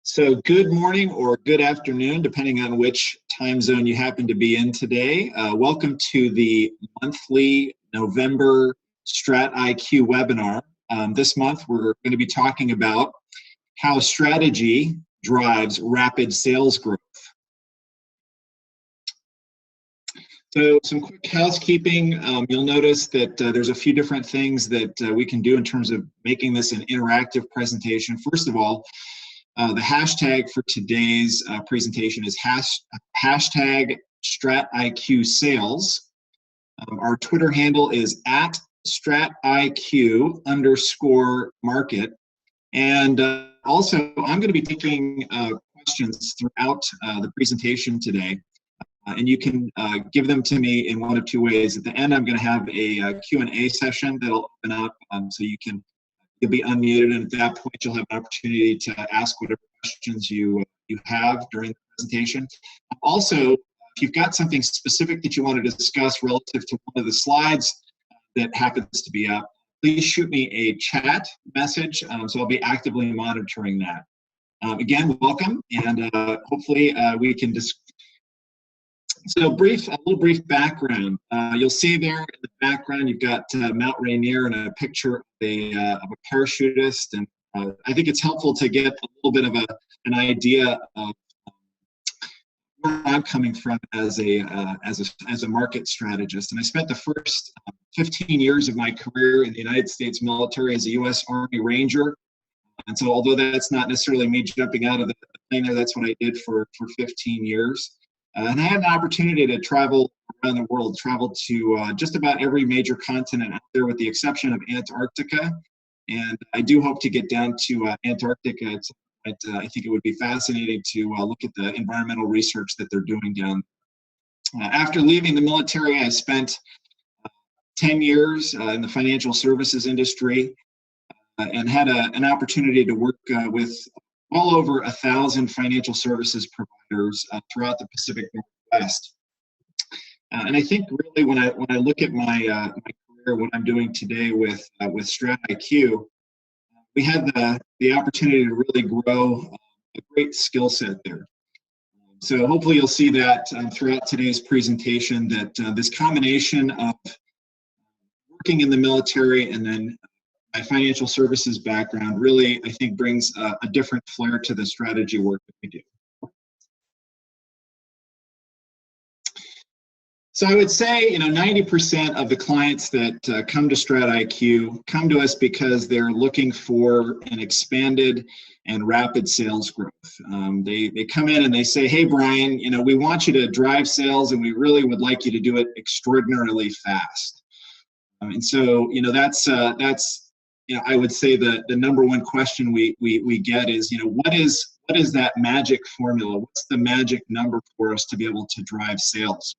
So good morning or good afternoon, depending on which time zone you happen to be in today. Welcome to the monthly November StratIQ webinar. This month, we're going to be talking about how strategy drives rapid sales growth. So some quick housekeeping. You'll notice that there's a few different things that we can do in terms of making this an interactive presentation. First of all, the hashtag for today's presentation is hashtag StratIQ Sales. Our Twitter handle is at StratIQ_market. And also, I'm going to be taking questions throughout the presentation today. And you can give them to me in one of two ways. At the end, I'm going to have a Q&A session that'll open up so you'll be unmuted, and at that point you'll have an opportunity to ask whatever questions you have during the presentation. Also, if you've got something specific that you want to discuss relative to one of the slides that happens to be up, please shoot me a chat message, so I'll be actively monitoring that. Again, welcome, and hopefully we can discuss. So a little brief background. You'll see there in the background, you've got Mount Rainier and a picture of a parachutist. And I think it's helpful to get a little bit of an idea of where I'm coming from as a market strategist. And I spent the first 15 years of my career in the United States military as a U.S. Army Ranger. And so although that's not necessarily me jumping out of the plane there, that's what I did for 15 years. And I had an opportunity to travel around the world, travel to just about every major continent out there with the exception of Antarctica. And I do hope to get down to Antarctica at some point. I think it would be fascinating to look at the environmental research that they're doing down there. After leaving the military, I spent 10 years in the financial services industry and had an opportunity to work with well over 1,000 financial services providers throughout the Pacific Northwest. And I think really when I look at my career, what I'm doing today with StratIQ, we had the opportunity to really grow a great skill set there. So hopefully you'll see that throughout today's presentation, that this combination of working in the military and then my financial services background really, I think, brings a different flair to the strategy work that we do. So I would say, 90% of the clients that come to StratIQ come to us because they're looking for an expanded and rapid sales growth. They come in and they say, hey, Brian, we want you to drive sales and we really would like you to do it extraordinarily fast. And so, that's I would say the number one question we get is, what is that magic formula? What's the magic number for us to be able to drive sales?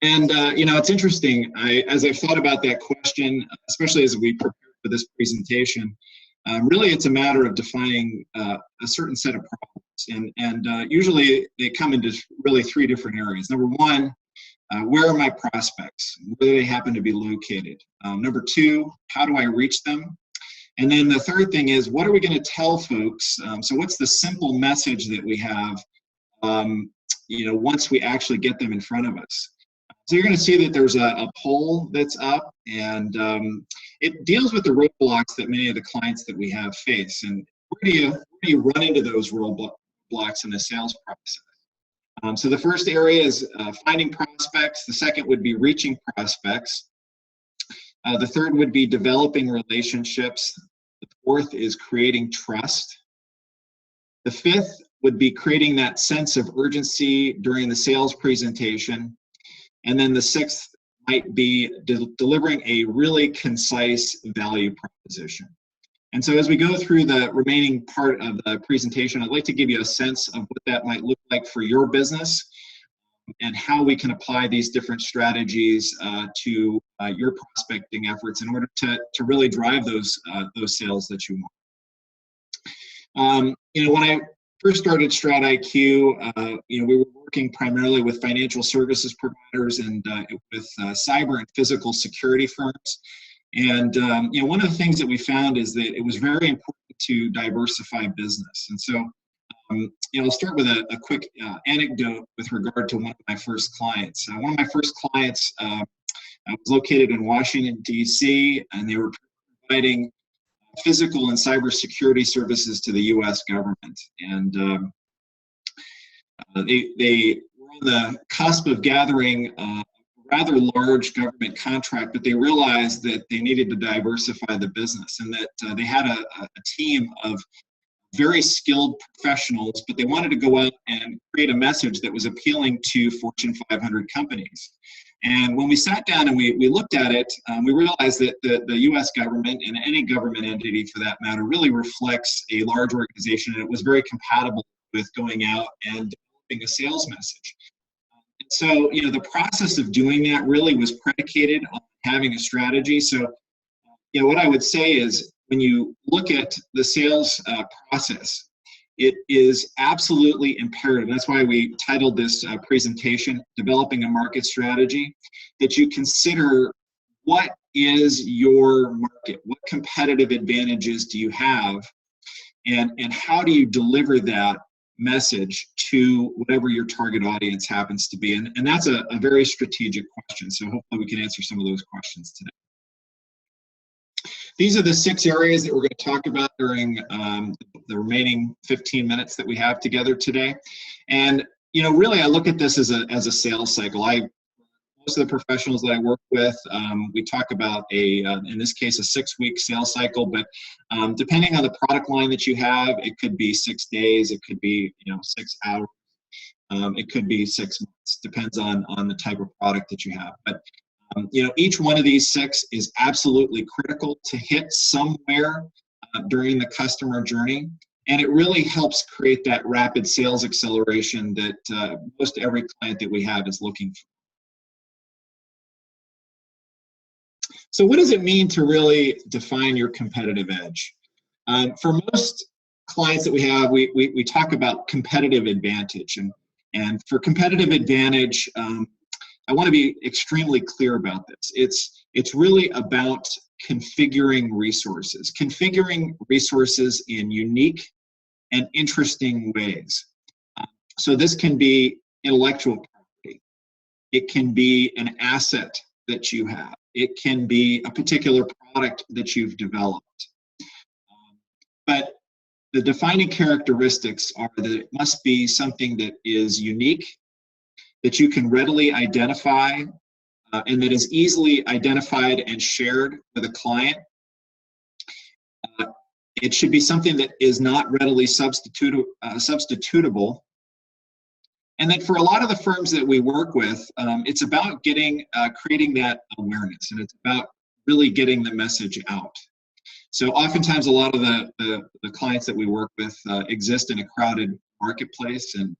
And, it's interesting. As I've thought about that question, especially as we prepare for this presentation, really it's a matter of defining a certain set of problems. And usually they come into really three different areas. Number one, where are my prospects? Where do they happen to be located? Number two, how do I reach them? And then the third thing is, what are we going to tell folks? So what's the simple message that we have, once we actually get them in front of us? So you're going to see that there's a poll that's up, and it deals with the roadblocks that many of the clients that we have face. And where do you run into those roadblocks in the sales process? So the first area is finding prospects. The second would be reaching prospects. The third would be developing relationships. The fourth is creating trust. The fifth would be creating that sense of urgency during the sales presentation. And then the sixth might be delivering a really concise value proposition. And so as we go through the remaining part of the presentation, I'd like to give you a sense of what that might look like for your business and how we can apply these different strategies to your prospecting efforts in order to really drive those sales that you want. When I first started StratIQ, we were working primarily with financial services providers and with cyber and physical security firms. And one of the things that we found is that it was very important to diversify business. And so I'll start with a quick anecdote with regard to one of my first clients. One of my first clients was located in Washington, D.C., and they were providing physical and cybersecurity services to the U.S. government. And they were on the cusp of gathering a rather large government contract, but they realized that they needed to diversify the business and that they had a team of very skilled professionals, but they wanted to go out and create a message that was appealing to Fortune 500 companies. And when we sat down and we looked at it, we realized that the U.S. government, and any government entity for that matter, really reflects a large organization, and it was very compatible with going out and developing a sales message. And so, the process of doing that really was predicated on having a strategy. So, what I would say is, when you look at the sales process, it is absolutely imperative. That's why we titled this presentation, Developing a Market Strategy, that you consider what is your market, what competitive advantages do you have, and how do you deliver that message to whatever your target audience happens to be. And that's a very strategic question, so hopefully we can answer some of those questions today. These are the 6 areas that we're going to talk about during the remaining 15 minutes that we have together today. And, really I look at this as a sales cycle. Most of the professionals that I work with, we talk about in this case, a 6-week sales cycle, but depending on the product line that you have, it could be 6 days, it could be, 6 hours, it could be 6 months, depends on the type of product that you have. But each one of these 6 is absolutely critical to hit somewhere during the customer journey, and it really helps create that rapid sales acceleration that most every client that we have is looking for. So what does it mean to really define your competitive edge? For most clients that we have, we talk about competitive advantage, and for competitive advantage, I want to be extremely clear about this. It's really about configuring resources in unique and interesting ways. So this can be intellectual property. It can be an asset that you have. It can be a particular product that you've developed. But the defining characteristics are that it must be something that is unique, that you can readily identify, and that is easily identified and shared with a client. It should be something that is not readily substitutable. And then for a lot of the firms that we work with, it's about creating that awareness, and it's about really getting the message out. So oftentimes a lot of the clients that we work with exist in a crowded marketplace, and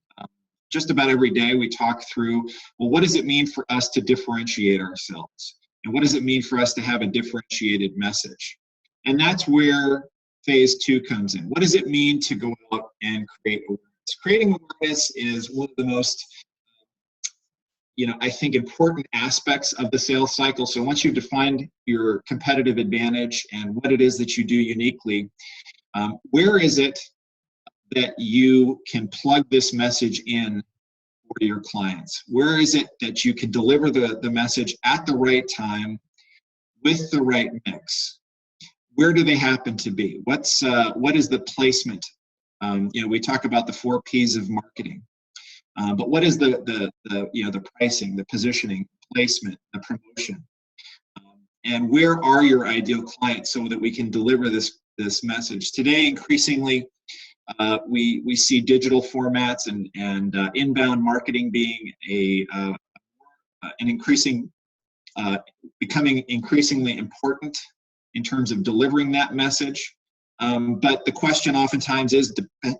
just about every day we talk through, well, what does it mean for us to differentiate ourselves? And what does it mean for us to have a differentiated message? And that's where phase 2 comes in. What does it mean to go out and create awareness? Creating awareness is one of the most, I think, important aspects of the sales cycle. So once you've defined your competitive advantage and what it is that you do uniquely, where is it that you can plug this message in for your clients? Where is it that you can deliver the message at the right time with the right mix? Where do they happen to be? What is the placement? We talk about the 4 P's of marketing, but what is the pricing, the positioning, placement, the promotion, and where are your ideal clients so that we can deliver this message? Today, increasingly, we see digital formats and inbound marketing being becoming increasingly important in terms of delivering that message. But the question oftentimes is,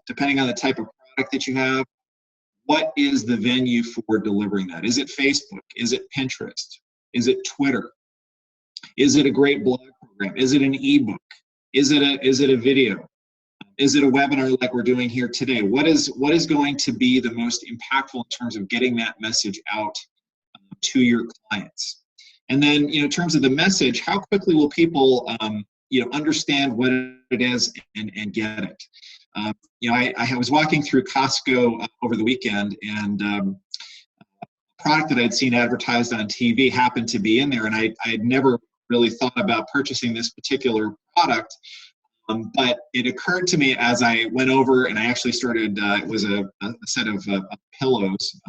depending on the type of product that you have, what is the venue for delivering that? Is it Facebook? Is it Pinterest? Is it Twitter? Is it a great blog program? Is it an ebook? Is it a video? Is it a webinar like we're doing here today? What is going to be the most impactful in terms of getting that message out to your clients? And then, in terms of the message, how quickly will people, understand what it is and get it? I was walking through Costco over the weekend, and product that I'd seen advertised on TV happened to be in there, and I had never really thought about purchasing this particular product. But it occurred to me as I went over, and I actually started, it was a set of pillows.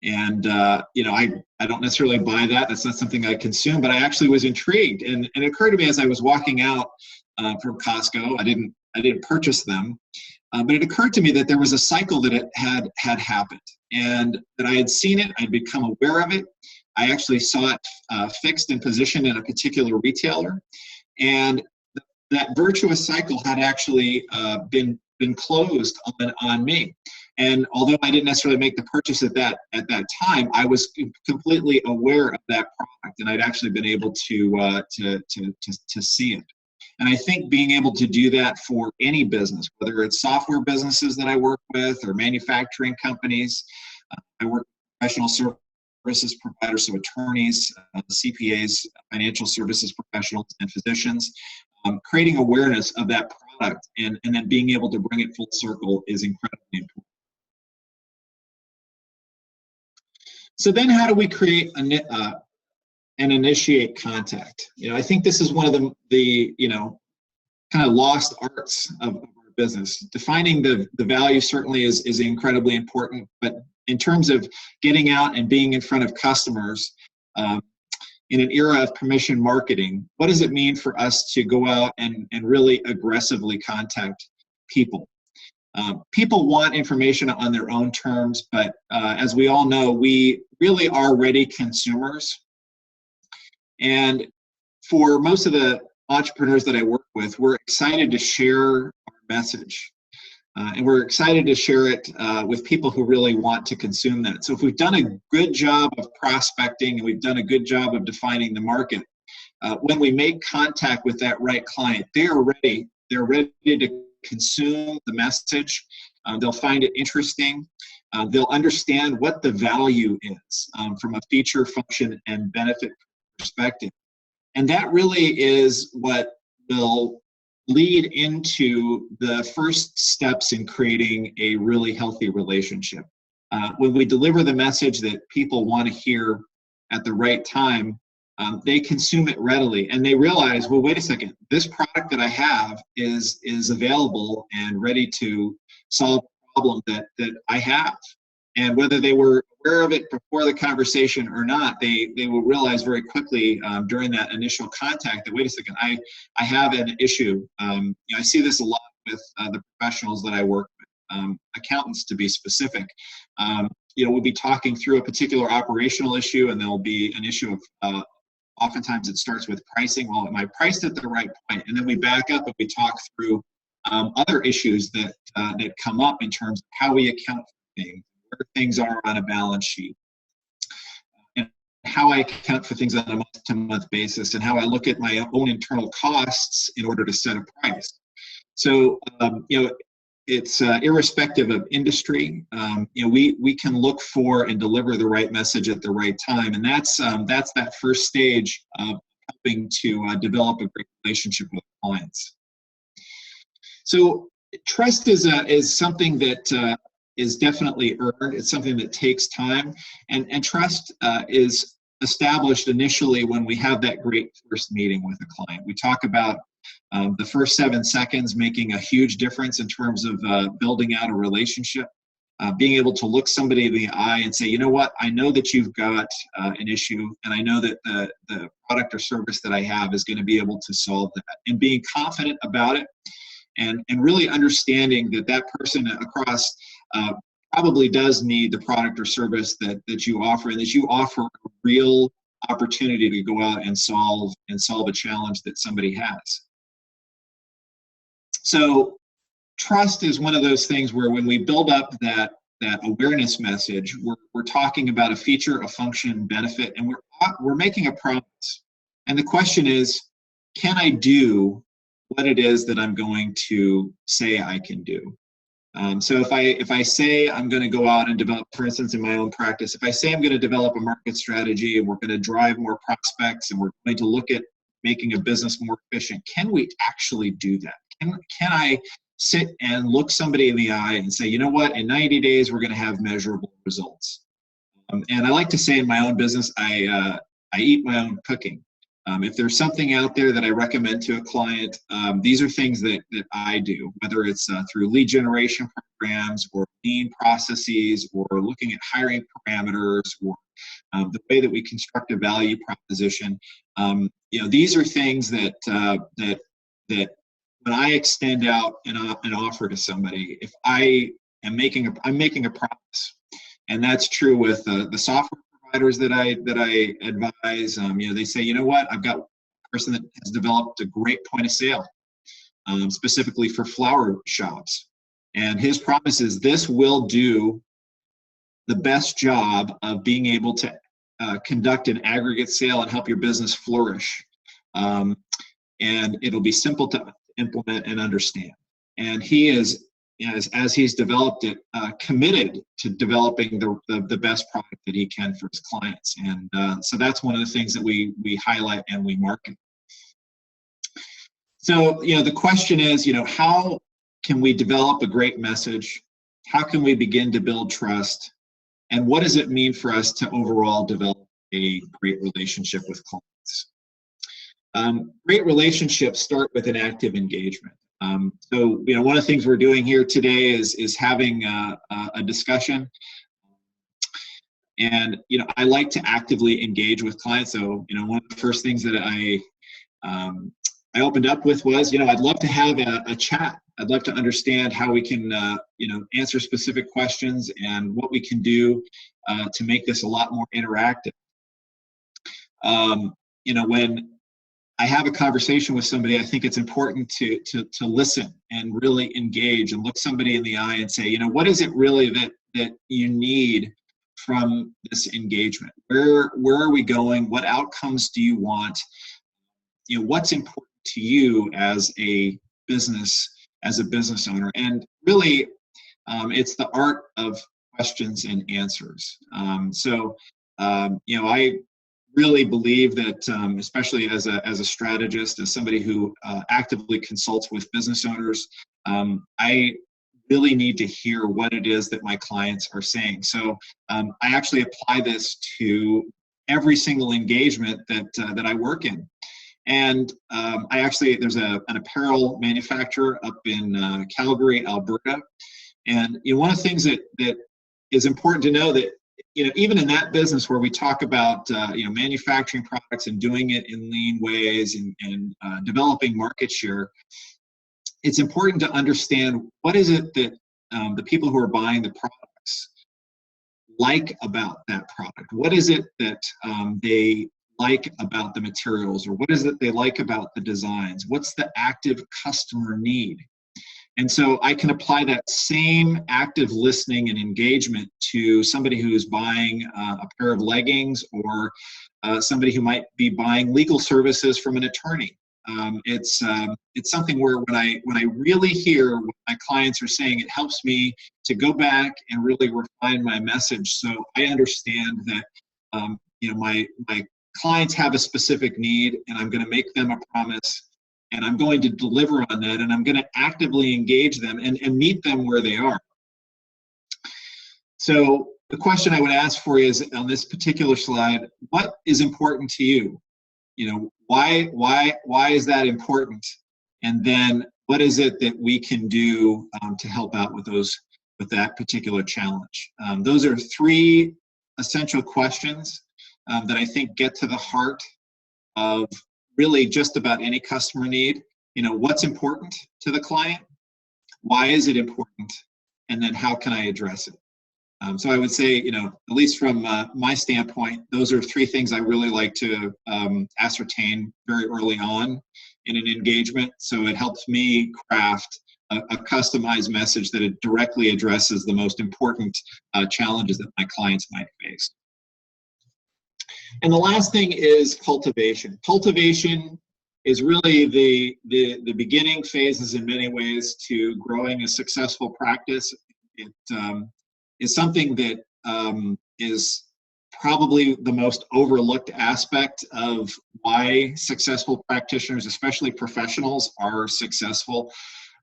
And, I don't necessarily buy that. That's not something I consume, but I actually was intrigued. And it occurred to me as I was walking out from Costco, I didn't purchase them, but it occurred to me that there was a cycle that it had happened, and that I had seen it, I'd become aware of it. I actually saw it fixed and positioned in a particular retailer, and that virtuous cycle had actually been closed on me. And although I didn't necessarily make the purchase at that time, I was completely aware of that product, and I'd actually been able to see it. And I think being able to do that for any business, whether it's software businesses that I work with or manufacturing companies, I work with professional services providers, so attorneys, CPAs, financial services professionals, and physicians. Creating awareness of that product and then being able to bring it full circle is incredibly important. So then how do we create and initiate contact? I think this is one of the kind of lost arts of our business. Defining the value certainly is incredibly important, but in terms of getting out and being in front of customers, in an era of permission marketing, what does it mean for us to go out and really aggressively contact people? People want information on their own terms, but as we all know, we really are ready consumers. And for most of the entrepreneurs that I work with, we're excited to share our message. And we're excited to share it with people who really want to consume that. So if we've done a good job of prospecting and we've done a good job of defining the market, when we make contact with that right client, they're ready to consume the message. They'll find it interesting. They'll understand what the value is from a feature, function, and benefit perspective. And that really is what will lead into the first steps in creating a really healthy relationship. When we deliver the message that people want to hear at the right time, they consume it readily, and they realize, well, wait a second, this product that I have is available and ready to solve a problem that I have. And whether they were aware of it before the conversation or not, they will realize very quickly during that initial contact that, wait a second, I have an issue. I see this a lot with the professionals that I work with, accountants to be specific. We'll be talking through a particular operational issue, and there'll be an issue of oftentimes it starts with pricing. Well, am I priced at the right point? And then we back up and we talk through other issues that come up in terms of how we account for things, where things are on a balance sheet, and how I account for things on a month-to-month basis, and how I look at my own internal costs in order to set a price. So, it's irrespective of industry. We can look for and deliver the right message at the right time, and that's that first stage of helping to develop a great relationship with clients. So, trust is something that is definitely earned. It's something that takes time, and trust is established initially when we have that great first meeting with a client. We talk about the first 7 seconds making a huge difference in terms of building out a relationship, being able to look somebody in the eye and say, you know what, I know that you've got an issue, and I know that the product or service that I have is going to be able to solve that, and being confident about it, and really understanding that that person across probably does need the product or service that you offer, and that you offer a real opportunity to go out and solve a challenge that somebody has. So trust is one of those things where when we build up that awareness message, we're talking about a feature, a function, benefit, and we're making a promise. And the question is, can I do what it is that I'm going to say I can do? So if I say I'm going to go out and develop, for instance, in my own practice, if I say I'm going to develop a market strategy and we're going to drive more prospects and we're going to look at making a business more efficient, can we actually do that? Can I sit and look somebody in the eye and say, you know what, in 90 days, we're going to have measurable results. And I like to say in my own business, I eat my own cooking. If there's something out there that I recommend to a client, these are things that I do, whether it's through lead generation programs or lean processes or looking at hiring parameters or the way that we construct a value proposition. These are things that when I extend out an offer to somebody, if I'm making a promise, and that's true with the software providers that I advise. They say, you know what, I've got a person that has developed a great point of sale, specifically for flower shops, and his promise is this will do the best job of being able to conduct an aggregate sale and help your business flourish. And it'll be simple to implement and understand. And he is, as he's developed it, committed to developing the best product that he can for his clients. And so that's one of the things that we highlight and we market. So, the question is, how can we develop a great message? How can we begin to build trust? And what does it mean for us to overall develop a great relationship with clients? Great relationships start with an active engagement. So, one of the things we're doing here today is having a discussion. And, I like to actively engage with clients. So, one of the first things that I opened up with was, I'd love to have a chat. I'd love to understand how we can, answer specific questions and what we can do to make this a lot more interactive. When I have a conversation with somebody, I think it's important to listen and really engage and look somebody in the eye and say, what is it really that you need from this engagement? Where are we going? What outcomes do you want? What's important to you as a business owner? And really, it's the art of questions and answers. I really believe that, especially as a strategist, as somebody who actively consults with business owners, I really need to hear what it is that my clients are saying. So I actually apply this to every single engagement that I work in. And there's an apparel manufacturer up in Calgary, Alberta. And one of the things that is important to know that even in that business where we talk about manufacturing products and doing it in lean ways and developing market share, it's important to understand what is it that the people who are buying the products like about that product. What is it that they like about the materials, or what is it they like about the designs? What's the active customer need? And so I can apply that same active listening and engagement to somebody who's buying a pair of leggings, or somebody who might be buying legal services from an attorney. It's something where when I really hear what my clients are saying, it helps me to go back and really refine my message, so I understand that my clients have a specific need, and I'm going to make them a promise. And I'm going to deliver on that, and I'm going to actively engage them and meet them where they are. So the question I would ask for you is, on this particular slide, what is important to you? Why is that important? And then what is it that we can do to help out with that particular challenge? Those are three essential questions that I think get to the heart of really just about any customer need. What's important to the client? Why is it important? And then how can I address it? So I would say, at least from my standpoint, those are three things I really like to ascertain very early on in an engagement. So it helps me craft a customized message that it directly addresses the most important challenges that my clients might face. And the last thing is cultivation. Cultivation is really the beginning phases in many ways to growing a successful practice. It is something that is probably the most overlooked aspect of why successful practitioners, especially professionals, are successful.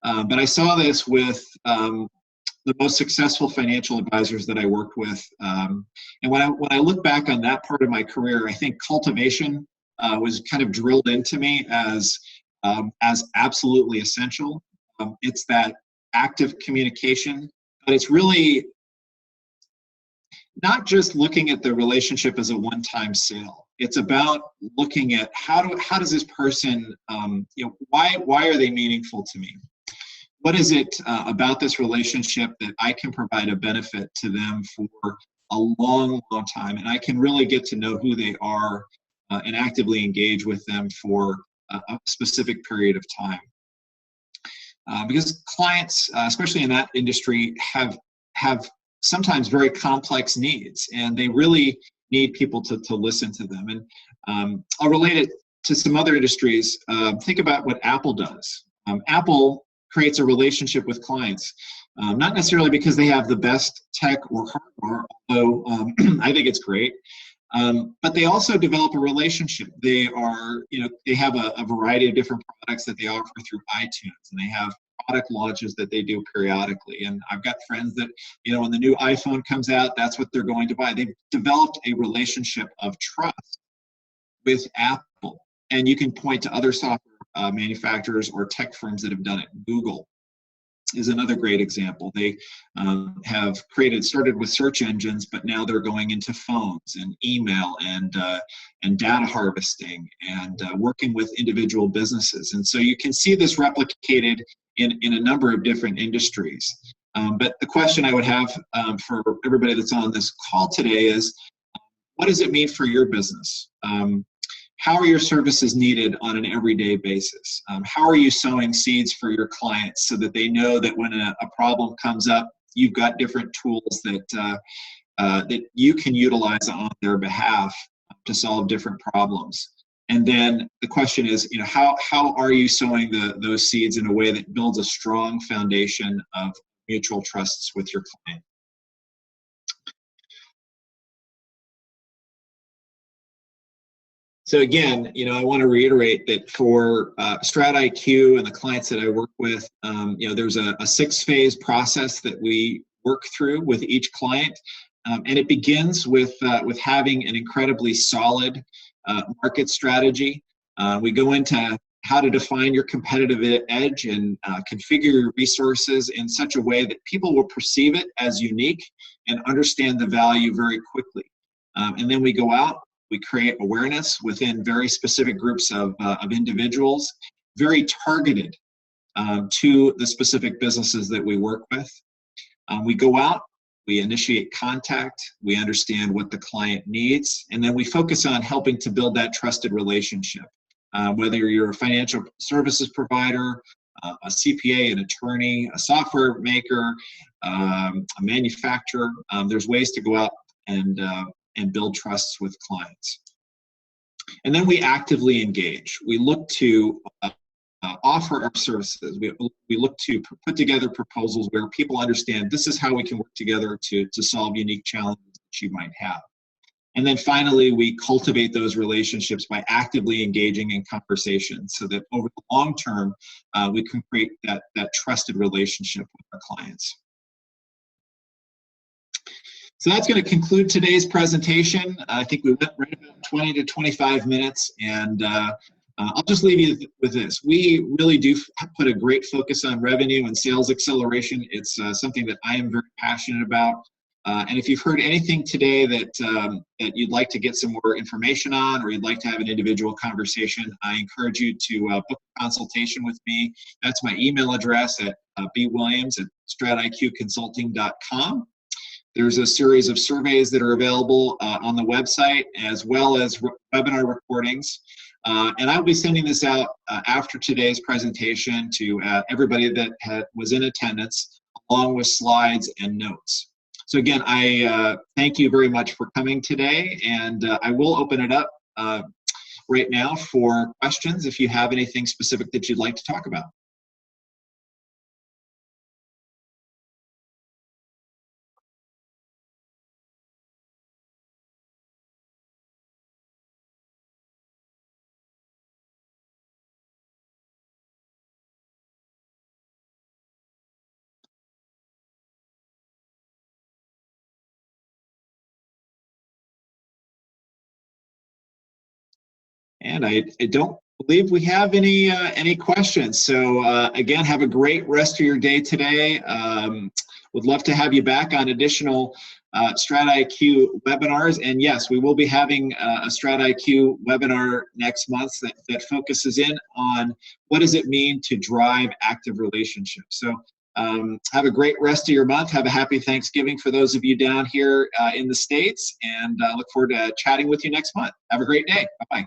But I saw this with the most successful financial advisors that I worked with. And when I look back on that part of my career, I think cultivation was kind of drilled into me as absolutely essential. It's that active communication, but it's really not just looking at the relationship as a one-time sale. It's about looking at how does this person, why are they meaningful to me? What is it about this relationship that I can provide a benefit to them for a long, long time, and I can really get to know who they are and actively engage with them for a specific period of time. Because clients, especially in that industry, have sometimes very complex needs, and they really need people to listen to them. And I'll relate it to some other industries. Think about what Apple does. Apple creates a relationship with clients, not necessarily because they have the best tech or hardware, although I think it's great. But they also develop a relationship. They have a variety of different products that they offer through iTunes, and they have product launches that they do periodically. And I've got friends that, when the new iPhone comes out, that's what they're going to buy. They've developed a relationship of trust with Apple. And you can point to other software manufacturers or tech firms that have done it. Google is another great example. They have started with search engines, but now they're going into phones and email and data harvesting and working with individual businesses. And so you can see this replicated in a number of different industries. But the question I would have for everybody that's on this call today is, what does it mean for your business? How are your services needed on an everyday basis? How are you sowing seeds for your clients so that they know that when a problem comes up, you've got different tools that you can utilize on their behalf to solve different problems? And then the question is, how are you sowing those seeds in a way that builds a strong foundation of mutual trusts with your client? So again, I want to reiterate that for StratIQ and the clients that I work with, there's a 6-phase process that we work through with each client, and it begins with having an incredibly solid market strategy. We go into how to define your competitive edge and configure your resources in such a way that people will perceive it as unique and understand the value very quickly. And then we go out. We create awareness within very specific groups of individuals, very targeted to the specific businesses that we work with. We go out, we initiate contact, we understand what the client needs, and then we focus on helping to build that trusted relationship. Whether you're a financial services provider, a CPA, an attorney, a software maker, a manufacturer, there's ways to go out and build trusts with clients. And then we actively engage. We look to offer our services. We look to put together proposals where people understand this is how we can work together to solve unique challenges that you might have. And then finally, we cultivate those relationships by actively engaging in conversations so that over the long term, we can create that trusted relationship with our clients. So that's going to conclude today's presentation. I think we went right about 20 to 25 minutes, and I'll just leave you with this. We really do put a great focus on revenue and sales acceleration. It's something that I am very passionate about. And if you've heard anything today that you'd like to get some more information on, or you'd like to have an individual conversation, I encourage you to book a consultation with me. That's my email address at bwilliams@stratiqconsulting.com. There's a series of surveys that are available on the website, as well as webinar recordings. And I'll be sending this out after today's presentation to everybody that was in attendance, along with slides and notes. So again, I thank you very much for coming today, and I will open it up right now for questions if you have anything specific that you'd like to talk about. And I don't believe we have any questions. So again, have a great rest of your day today. Would love to have you back on additional StratIQ webinars. And yes, we will be having a StratIQ webinar next month that focuses in on what does it mean to drive active relationships. So have a great rest of your month. Have a happy Thanksgiving for those of you down here in the States, and look forward to chatting with you next month. Have a great day. Bye-bye.